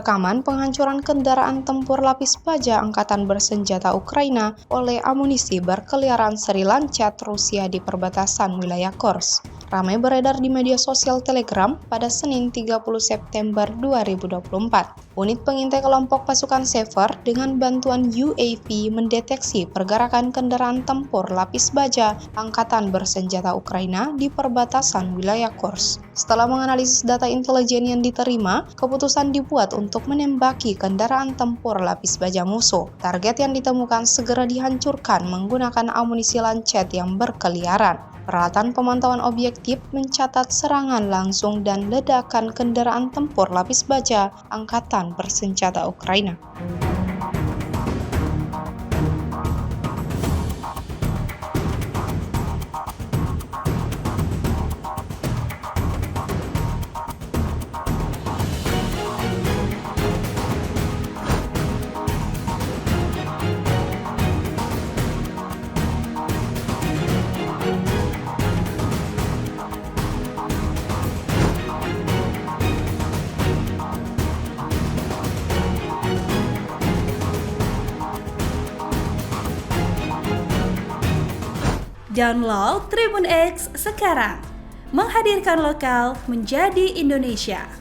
rekaman penghancuran kendaraan tempur lapis baja Angkatan Bersenjata Ukraina oleh amunisi berkeliaran seri lancet Rusia di perbatasan wilayah Kursk ramai beredar di media sosial Telegram pada Senin 30 September 2024. Unit pengintai kelompok pasukan Sever dengan bantuan UAV mendeteksi pergerakan kendaraan tempur lapis baja Angkatan Bersenjata Ukraina di perbatasan wilayah Kursk. Setelah menganalisis data intelijen yang diterima, keputusan dibuat untuk menembaki kendaraan tempur lapis baja musuh. Target yang ditemukan segera dihancurkan menggunakan amunisi lancet yang berkeliaran. Peralatan pemantauan objektif mencatat serangan langsung dan ledakan kendaraan tempur lapis baja Angkatan Bersenjata Ukraina. Download Tribun X sekarang, menghadirkan lokal menjadi Indonesia.